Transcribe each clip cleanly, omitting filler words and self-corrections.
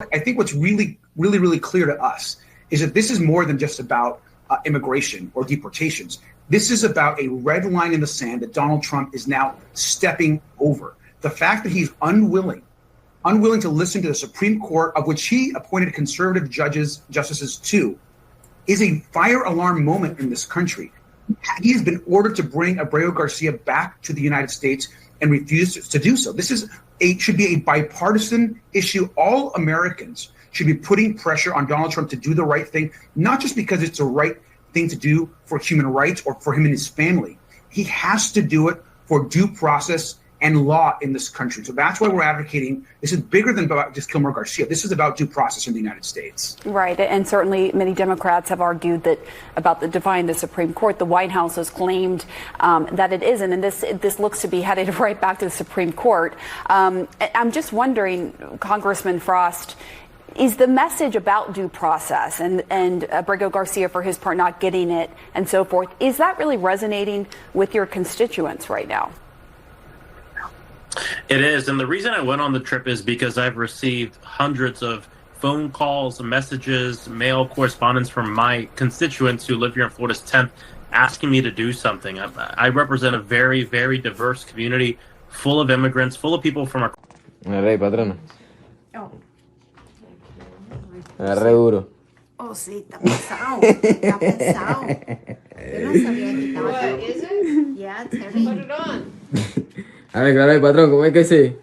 I think what's really clear to us is that this is more than just about immigration or deportations. This is about a red line in the sand that Donald Trump is now stepping over. The fact that he's unwilling to listen to the Supreme Court, of which he appointed conservative justices to, is a fire alarm moment in this country. He has been ordered to bring Abreu Garcia back to the United States and refused to do so. This should be a bipartisan issue. All Americans should be putting pressure on Donald Trump to do the right thing, not just because it's the right thing to do for human rights or for him and his family. He has to do it for due process and law in this country. So that's why we're advocating. This is bigger than about just Kilmer Garcia. This is about due process in the United States. Right. And certainly many Democrats have argued that about the defying the Supreme Court. The White House has claimed that it isn't. And this looks to be headed right back to the Supreme Court. I'm just wondering, Congressman Frost, is the message about due process and Abreu Garcia, for his part, not getting it and so forth, is that really resonating with your constituents right now? It is. And the reason I went on the trip is because I've received hundreds of phone calls, messages, mail correspondence from my constituents who live here in Florida's 10th asking me to do something. I represent a very, very diverse community full of immigrants, full of people from our... Agarré, patrona. Agarré duro. Oh, sí, está pesado. Está pesado. Yo no sabía que estaba... What, is it? Yeah, it's heavy. Put it on. A ver, claro, patrón, ¿cómo es que sí?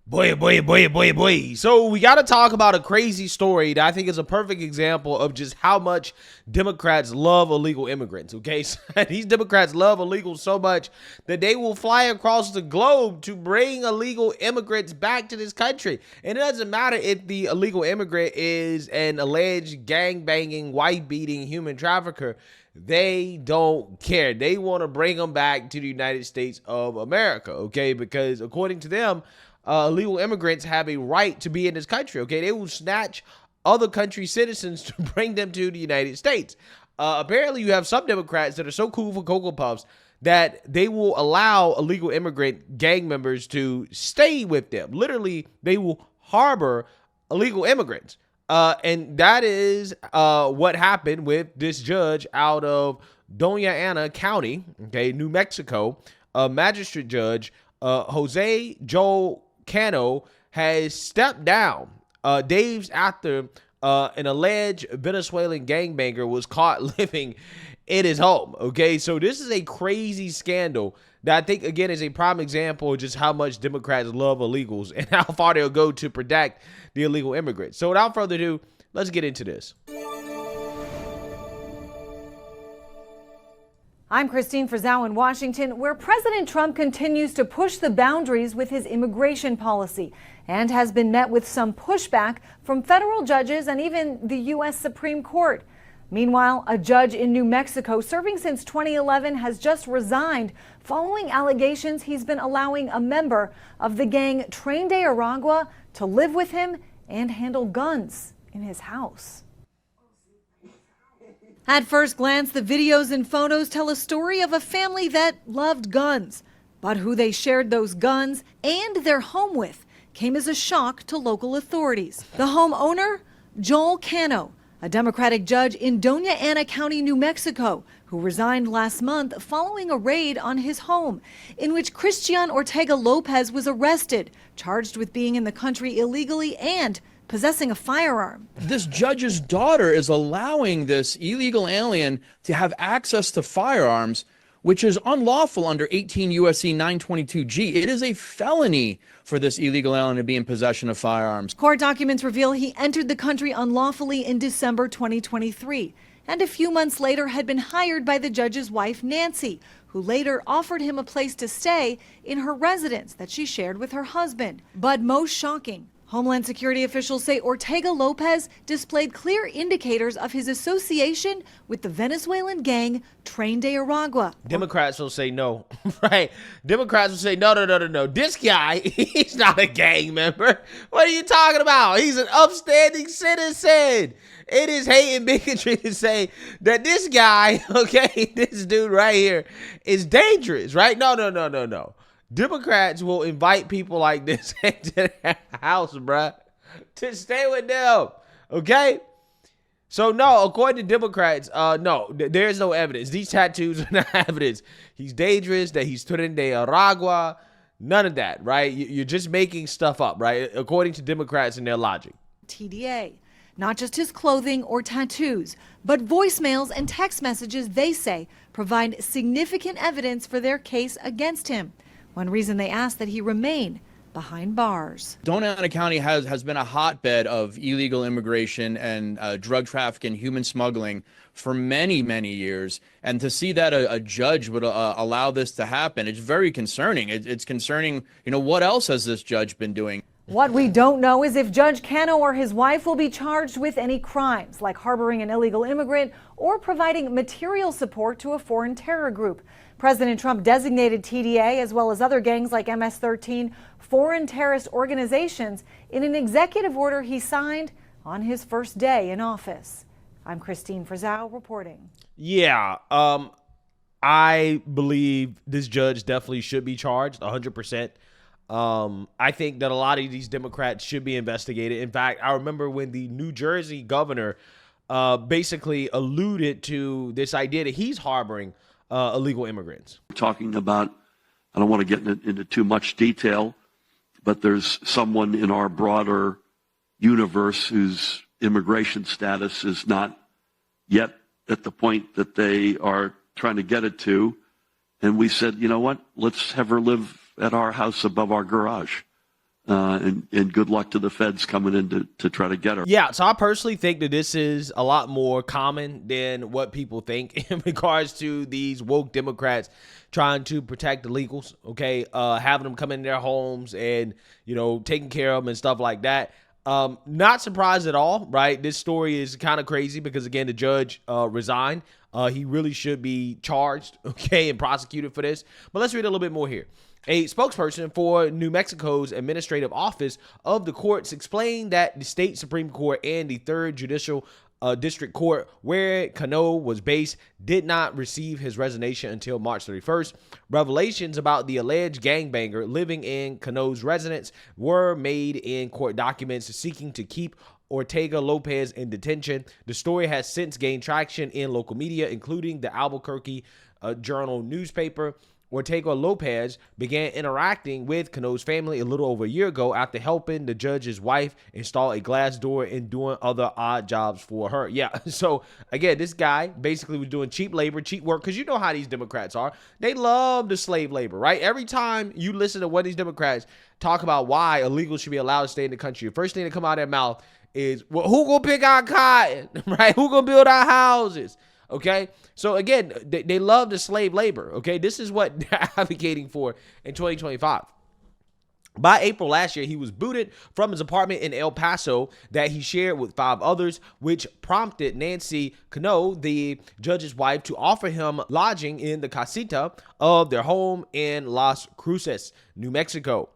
Boy. So we got to talk about a crazy story that I think is a perfect example of just how much Democrats love illegal immigrants, okay? So these Democrats love illegals so much that they will fly across the globe to bring illegal immigrants back to this country. And it doesn't matter if the illegal immigrant is an alleged gang-banging, wife-beating human trafficker. They don't care. They want to bring them back to the United States of America, okay? Because according to them, illegal immigrants have a right to be in this country, okay? They will snatch other country citizens to bring them to the United States. Apparently, you have some Democrats that are so cool for Cocoa Puffs that they will allow illegal immigrant gang members to stay with them. Literally, they will harbor illegal immigrants. And that is what happened with this judge out of Doña Ana County, okay, New Mexico. Magistrate Judge Jose Joel Cano has stepped down days after an alleged Venezuelan gangbanger was caught living in his home. Okay, so this is a crazy scandal that I think, again, is a prime example of just how much Democrats love illegals and how far they'll go to protect the illegal immigrants. So without further ado, let's get into this. I'm Christine Frizzau in Washington, where President Trump continues to push the boundaries with his immigration policy and has been met with some pushback from federal judges and even the U.S. Supreme Court. Meanwhile, a judge in New Mexico serving since 2011 has just resigned following allegations he's been allowing a member of the gang Tren de Aragua to live with him and handle guns in his house. At first glance, the videos and photos tell a story of a family that loved guns, but who they shared those guns and their home with came as a shock to local authorities. The homeowner, Joel Cano, a Democratic judge in Doña Ana County, New Mexico, who resigned last month following a raid on his home, in which Christian Ortega Lopez was arrested, charged with being in the country illegally and possessing a firearm. This judge's daughter is allowing this illegal alien to have access to firearms, which is unlawful under 18 U.S.C. 922G. It is a felony for this illegal alien to be in possession of firearms. Court documents reveal he entered the country unlawfully in December 2023, and a few months later had been hired by the judge's wife, Nancy, who later offered him a place to stay in her residence that she shared with her husband. But most shocking, Homeland Security officials say Ortega Lopez displayed clear indicators of his association with the Venezuelan gang Tren de Aragua. Democrats will say no, right? Democrats will say no. This guy, he's not a gang member. What are you talking about? He's an upstanding citizen. It is hate and bigotry to say that this guy, okay, this dude right here is dangerous, right? No. Democrats will invite people like this into their house, bruh. to stay with them. Okay? So, no, according to Democrats, no, there's no evidence. These tattoos are not evidence. He's dangerous, that he's Tren de Aragua. None of that, right? You're just making stuff up, right? According to Democrats and their logic. TDA. Not just his clothing or tattoos, but voicemails and text messages they say provide significant evidence for their case against him. One reason they ask that he remain behind bars. Doña County has been a hotbed of illegal immigration and drug trafficking, human smuggling for many, many years. And to see that a judge would allow this to happen, it's very concerning. It's concerning, what else has this judge been doing? What we don't know is if Judge Cano or his wife will be charged with any crimes, like harboring an illegal immigrant or providing material support to a foreign terror group. President Trump designated TDA, as well as other gangs like MS-13, foreign terrorist organizations in an executive order he signed on his first day in office. I'm Christine Frizzau reporting. Yeah, I believe this judge definitely should be charged 100%. I think that a lot of these Democrats should be investigated. In fact, I remember when the New Jersey governor basically alluded to this idea that he's harboring illegal immigrants. Talking about, I don't want to get into too much detail, but there's someone in our broader universe whose immigration status is not yet at the point that they are trying to get it to. And we said, you know what, let's have her live at our house above our garage. And good luck to the feds coming in to try to get her. Yeah, so I personally think that this is a lot more common than what people think in regards to these woke Democrats trying to protect illegals, okay? Having them come in their homes and, taking care of them and stuff like that. Not surprised at all, right? This story is kind of crazy because, again, the judge resigned. He really should be charged, okay, and prosecuted for this. But let's read a little bit more here. A spokesperson for New Mexico's administrative office of the courts explained that the state Supreme Court and the 3rd Judicial District Court, where Cano was based, did not receive his resignation until March 31st. Revelations about the alleged gangbanger living in Cano's residence were made in court documents seeking to keep Ortega Lopez in detention. The story has since gained traction in local media, including the Albuquerque Journal newspaper. Ortega Lopez began interacting with Cano's family a little over a year ago after helping the judge's wife install a glass door and doing other odd jobs for her. Yeah, so again, this guy basically was doing cheap labor, cheap work, because you know how these Democrats are. They love the slave labor, right? Every time you listen to one of these Democrats talk about why illegals should be allowed to stay in the country, the first thing that come out of their mouth is, well, who gonna pick our cotton, right? Who gonna build our houses? Okay, so again, they love the slave labor. Okay, this is what they're advocating for in 2025. By April last year, he was booted from his apartment in El Paso that he shared with 5 others, which prompted Nancy Cano, the judge's wife, to offer him lodging in the casita of their home in Las Cruces, New Mexico.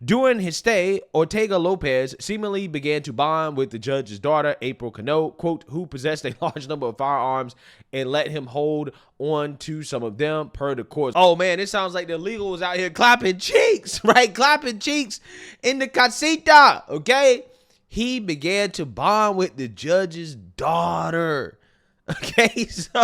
During his stay, Ortega Lopez seemingly began to bond with the judge's daughter, April Cano, quote, who possessed a large number of firearms and let him hold on to some of them, per the court. Oh, man, it sounds like the illegal was out here clapping cheeks, right? Clapping cheeks in the casita, okay? He began to bond with the judge's daughter, okay? So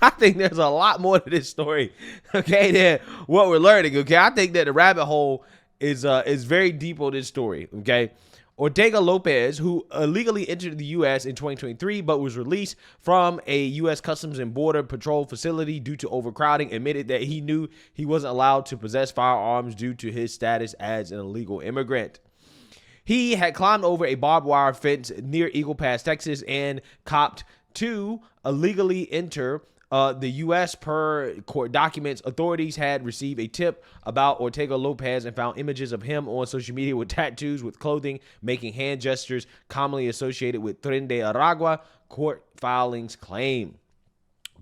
I think there's a lot more to this story, okay, than what we're learning, okay? I think that the rabbit hole is very deep on this story, okay? Ortega Lopez, who illegally entered the U.S. in 2023 but was released from a U.S. Customs and Border Patrol facility due to overcrowding, admitted that he knew he wasn't allowed to possess firearms due to his status as an illegal immigrant. He had climbed over a barbed wire fence near Eagle Pass, Texas, and copped to illegally enter the U.S. Per court documents. Authorities had received a tip about Ortega Lopez and found images of him on social media with tattoos, with clothing, making hand gestures commonly associated with Tren de Aragua, court filings claim.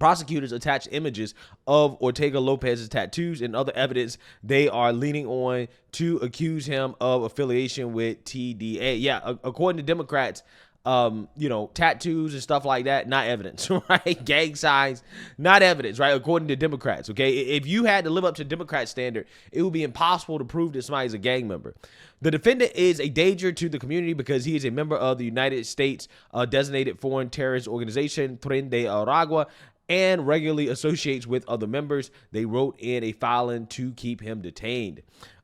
Prosecutors attached images of Ortega Lopez's tattoos and other evidence they are leaning on to accuse him of affiliation with TDA. Yeah, according to Democrats, tattoos and stuff like that, not evidence, right? Gang signs, not evidence, right? According to Democrats, okay? If you had to live up to Democrat standard, it would be impossible to prove that somebody's a gang member. The defendant is a danger to the community because he is a member of the United States designated foreign terrorist organization, Tren de Aragua, and regularly associates with other members. They wrote in a filing to keep him detained.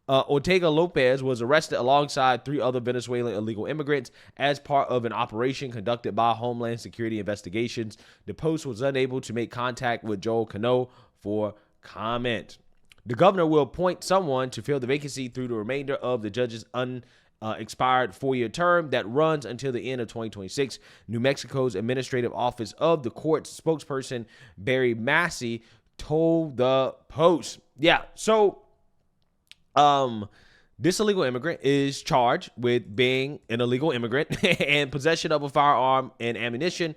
Ortega Lopez was arrested alongside 3 other Venezuelan illegal immigrants as part of an operation conducted by Homeland Security Investigations. The Post was unable to make contact with Joel Cano for comment. The governor will appoint someone to fill the vacancy through the remainder of the judge's expired 4-year term that runs until the end of 2026. New Mexico's administrative office of the court's spokesperson, Barry Massey, told the Post. Yeah, so this illegal immigrant is charged with being an illegal immigrant and possession of a firearm and ammunition.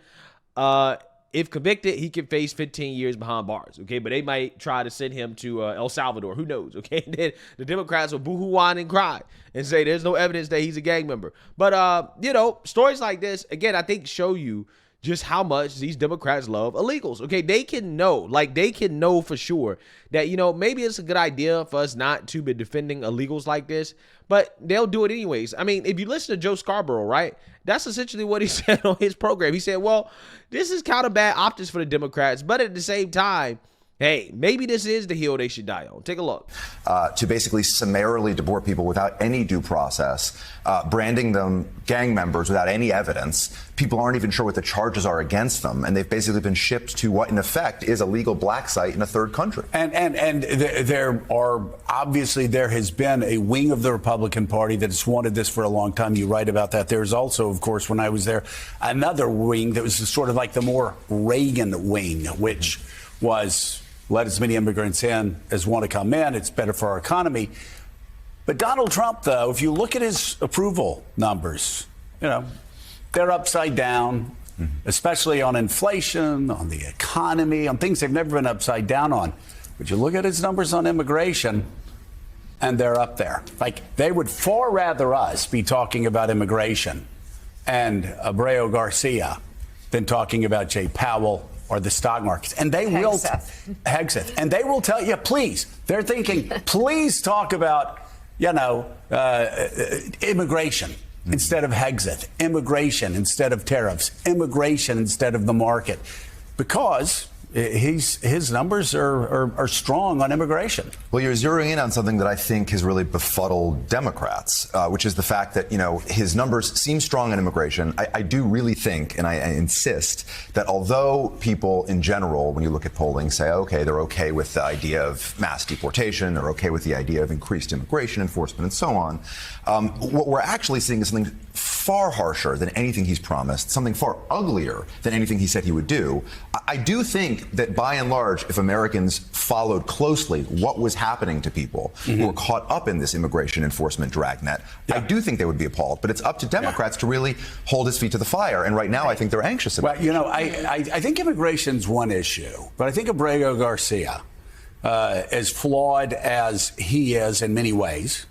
If convicted, he can face 15 years behind bars, okay? But they might try to send him to El Salvador. Who knows, okay? And then the Democrats will boo-hoo, whine, and cry and say there's no evidence that he's a gang member. But, stories like this, again, I think show you just how much these Democrats love illegals, okay? They can know for sure that, maybe it's a good idea for us not to be defending illegals like this, but they'll do it anyways. I mean, if you listen to Joe Scarborough, right, that's essentially what he said on his program. He said, well, this is kind of bad optics for the Democrats, but at the same time, hey, maybe this is the hill they should die on. Take a look. To basically summarily deport people without any due process, branding them gang members without any evidence. People aren't even sure what the charges are against them, and they've basically been shipped to what, in effect, is a legal black site in a third country. And there has been a wing of the Republican Party that has wanted this for a long time. You write about that. There's also, of course, when I was there, another wing that was sort of like the more Reagan wing, which was let as many immigrants in as want to come in. It's better for our economy. But Donald Trump, though, if you look at his approval numbers, they're upside down, especially on inflation, on the economy, on things they've never been upside down on. But you look at his numbers on immigration, and they're up there. Like, they would far rather us be talking about immigration and Abreu Garcia than talking about Jay Powell or the stock markets. And they Hegseth. And they will tell you, please, they're thinking, please talk about, immigration instead of Hegseth, immigration instead of tariffs, immigration instead of the market, because his numbers are strong on immigration. Well, you're zeroing in on something that I think has really befuddled Democrats, which is the fact that, his numbers seem strong on immigration. I do really think, and I insist, that although people in general, when you look at polling, say, okay, they're okay with the idea of mass deportation, they're okay with the idea of increased immigration enforcement and so on, what we're actually seeing is something far harsher than anything he's promised, something far uglier than anything he said he would do. I do think that by and large, if Americans followed closely what was happening to people who were caught up in this immigration enforcement dragnet, I do think they would be appalled. But it's up to Democrats to really hold his feet to the fire. And right now, I think they're anxious about it. I think immigration's one issue, but I think Abreu Garcia, as flawed as he is in many ways,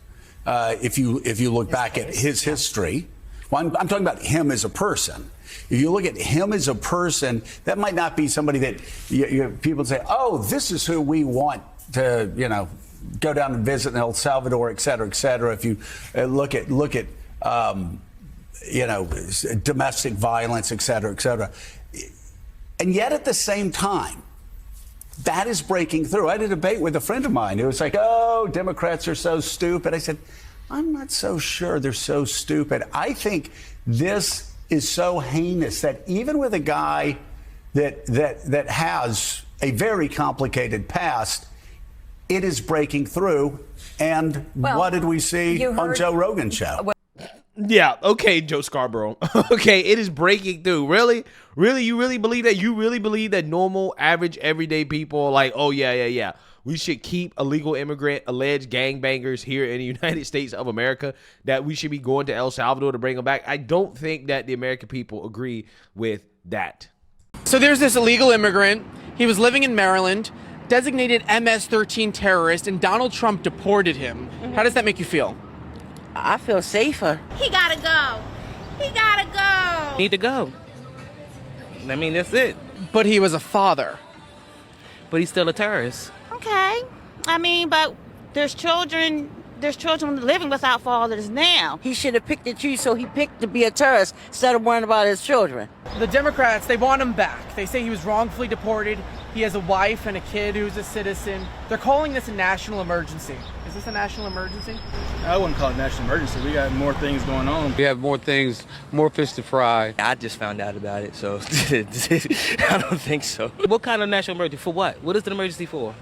if you look back at his history, well, I'm talking about him as a person. If you look at him as a person, that might not be somebody that people say, oh, this is who we want to, go down and visit in El Salvador, et cetera, et cetera. If you look at domestic violence, et cetera, et cetera. And yet at the same time, that is breaking through. I had a debate with a friend of mine who was like, oh, Democrats are so stupid. I said, I'm not so sure they're so stupid. I think this is so heinous that even with a guy that has a very complicated past, it is breaking through. And what did we see on Joe Rogan's show? Yeah, okay, Joe Scarborough. Okay, it is breaking through. Really? Really? You really believe that? You really believe that normal, average, everyday people are like, oh, yeah. We should keep illegal immigrant, alleged gangbangers here in the United States of America, that we should be going to El Salvador to bring them back? I don't think that the American people agree with that. So there's this illegal immigrant. He was living in Maryland, designated MS-13 terrorist, and Donald Trump deported him. How does that make you feel? I feel safer. He gotta go. He gotta go. Need to go. I mean, that's it. But he was a father. But he's still a terrorist. Okay. I mean, but there's children living without fathers now. He should have picked and choose, so he picked to be a terrorist instead of worrying about his children. The Democrats, they want him back. They say he was wrongfully deported. He has a wife and a kid who's a citizen. They're calling this a national emergency. Is this a national emergency? I wouldn't call it a national emergency. We got more things going on. We have more things, more fish to fry. I just found out about it, so I don't think so. What kind of national emergency? For what? What is the emergency for?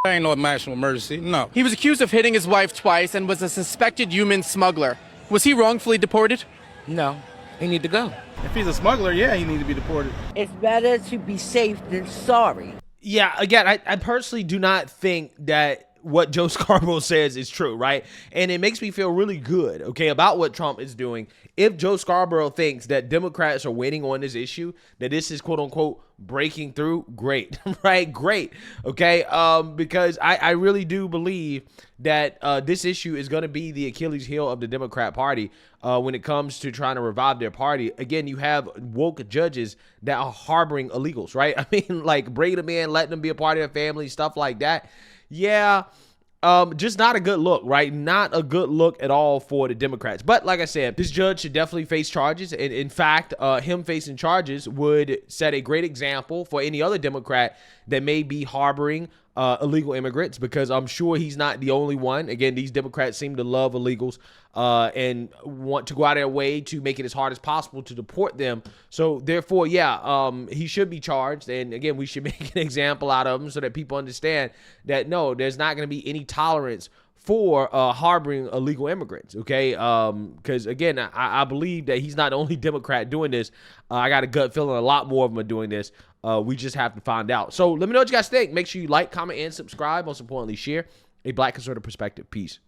Ain't no national emergency, no. He was accused of hitting his wife twice and was a suspected human smuggler. Was he wrongfully deported? No. He need to go. If he's a smuggler, yeah, he needs to be deported. It's better to be safe than sorry. Yeah, again, I personally do not think that what Joe Scarborough says is true, right? And it makes me feel really good, okay, about what Trump is doing. If Joe Scarborough thinks that Democrats are waiting on this issue, that this is quote unquote breaking through, great, right? Great, okay? Because I really do believe that this issue is going to be the Achilles heel of the Democrat Party when it comes to trying to revive their party. Again, you have woke judges that are harboring illegals, right? I mean, like bringing them in, letting them be a part of their family, stuff like that. Yeah, just not a good look, right? Not a good look at all for the Democrats. But like I said, this judge should definitely face charges. And in fact, him facing charges would set a great example for any other Democrat that may be harboring illegal immigrants, because I'm sure he's not the only one. Again, these Democrats seem to love illegals and want to go out of their way to make it as hard as possible to deport them. So therefore, yeah, he should be charged. And again, we should make an example out of him so that people understand that, no, there's not going to be any tolerance for harboring illegal immigrants, okay? Because, again, I believe that he's not the only Democrat doing this. I got a gut feeling a lot more of them are doing this. We just have to find out. So let me know what you guys think. Make sure you like, comment, and subscribe. Most importantly, share a Black conservative perspective. Peace.